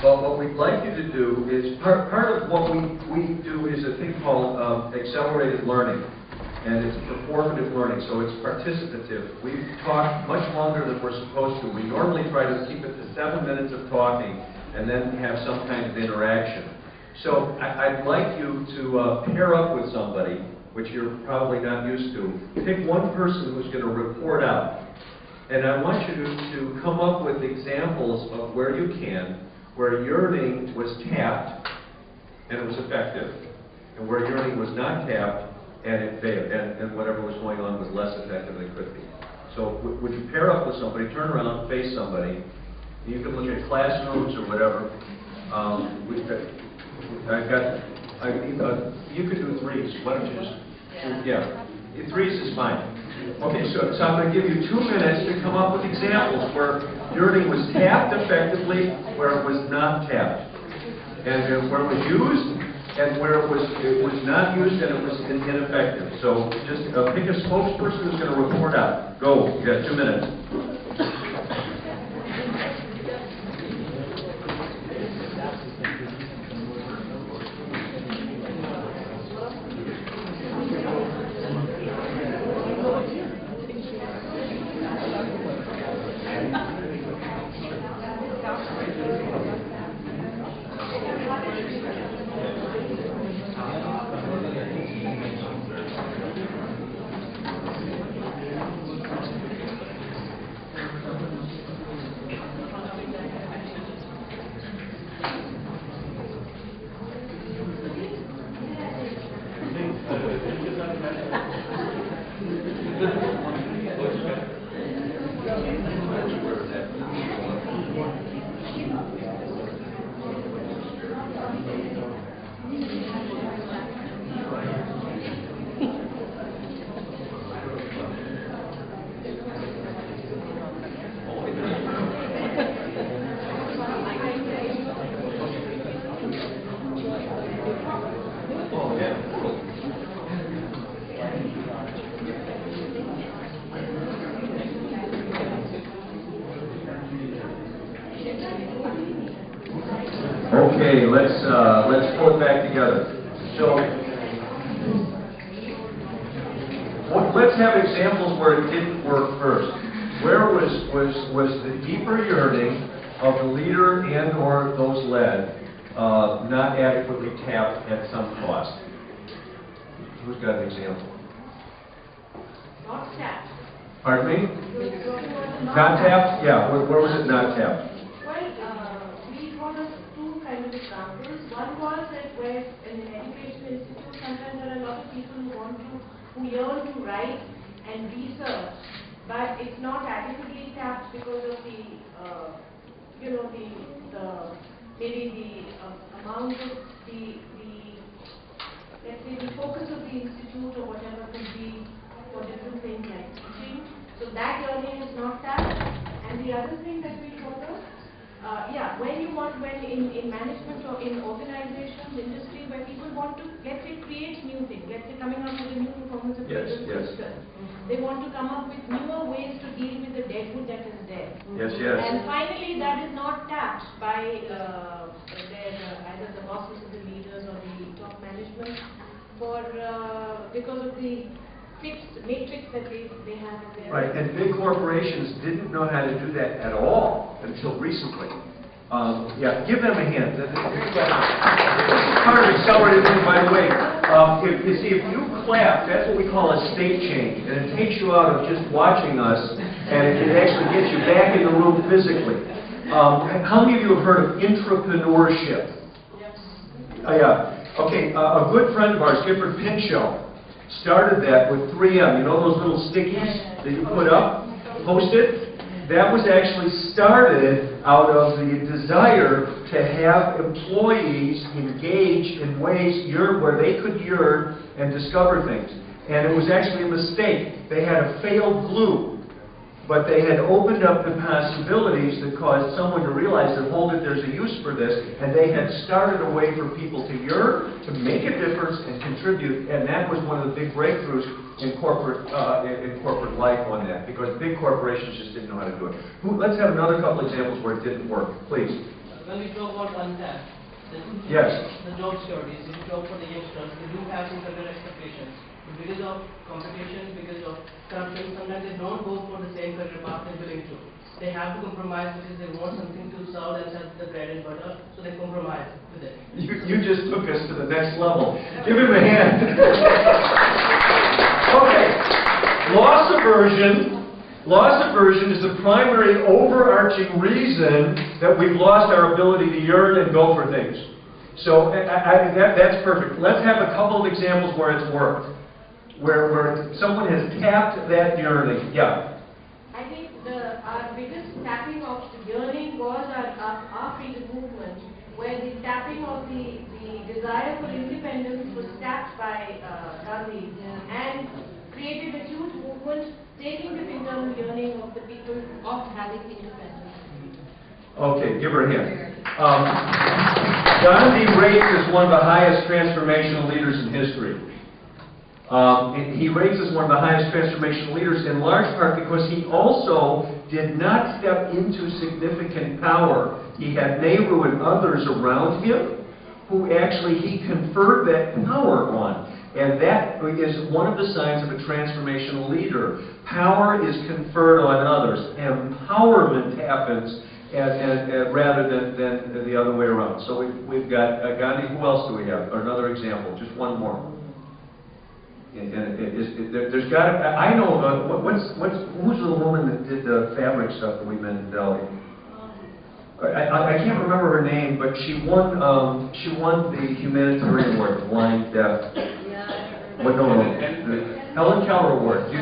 But what we'd like you to do is, part of what we do is a thing called accelerated learning. And it's performative learning, so it's participative. We talk much longer than we're supposed to. We normally try to keep it to 7 minutes of talking and then have some kind of interaction. So I'd like you to pair up with somebody, which you're probably not used to. Pick one person who's going to report out. And I want you to come up with examples of where you can, where yearning was tapped and it was effective, and where yearning was not tapped and it failed, and whatever was going on was less effective than it could be. So would you pair up with somebody, turn around, face somebody. You can look at classrooms or whatever. You could do threes. Why don't you just, yeah. Threes is fine. Okay, so I'm going to give you 2 minutes to come up with examples where yearning was tapped effectively, where it was not tapped, and where it was used, and where it was not used and it was ineffective. So just pick a spokesperson who's going to report out. Go. You got 2 minutes. Okay, let's pull it back together. So, let's have examples where it didn't work first. Where was the deeper yearning of the leader and/or those led not adequately tapped at some cost? Who's got an example? Not tapped. Pardon me? Not tapped? Yeah. Where was it not tapped? We got two kind of examples. One was that where in an education institute, sometimes there are a lot of people who yearn to write and research, but it's not adequately tapped because of the maybe the amount of the let's say the focus of the institute or whatever could be for different things like teaching. So that yearning is not tapped. And the other thing that we follow, when in management or in organizations, industry, where people want to, let's say, create new things, let's say coming up with a new performance appraisal system. They want to come up with newer ways to deal with the deadwood that is there. Yes, yes. And finally, that is not tapped by either the bosses or the leaders or the top management because of the fixed matrix that they have in their... Right, and big corporations didn't know how to do that at all until recently. Give them a hand. This is part of accelerated learning, by the way. If you clap, that's what we call a state change, and it takes you out of just watching us, and it actually gets you back in the room physically. How many of you have heard of intrapreneurship? Okay, a good friend of ours, Gifford Pinchot, started that with 3M. You know those little stickies that you put up, Post-it? That was actually started out of the desire to have employees engage in ways where they could yearn and discover things. And it was actually a mistake. They had a failed glue, but they had opened up the possibilities that caused someone to realize that, hold it, there's a use for this, and they had started a way for people to yearn, to make a difference, and contribute, and that was one of the big breakthroughs in corporate life on that, because big corporations just didn't know how to do it. Let's have another couple examples where it didn't work, please. Well, when we talk about untapped, Yes. the job securities, if you talk for the youngsters, they do have some career expectations. But because of competition, because of corruption, sometimes they don't go for the same career path they're willing to. They have to compromise because they want something to serve themselves the bread and butter, so they compromise with it. You just took us to the next level. Give him a hand. Okay. Loss aversion. Loss aversion is the primary overarching reason that we've lost our ability to yearn and go for things. So that's perfect. Let's have a couple of examples where it's worked, where someone has tapped that yearning. Yeah. I think our biggest tapping of the yearning was our freedom movement, where the tapping of the desire for independence was tapped by Gandhi and created a huge movement taking this internal yearning of the people of having independence. Okay, give her a hand. Gandhi rates as one of the highest transformational leaders in history. He rates as one of the highest transformational leaders in large part because he also did not step into significant power. He had Nehru and others around him who actually he conferred that power on. And that is one of the signs of a transformational leader. Power is conferred on others. Empowerment happens rather than the other way around. So we've got Gandhi. Who else do we have? Another example. Just one more. There's got to. I know. Who's the woman that did the fabric stuff that we met in Delhi? I can't remember her name, but she won the humanitarian award, blind, deaf. Yeah. What? No. Helen Keller Award. Do you know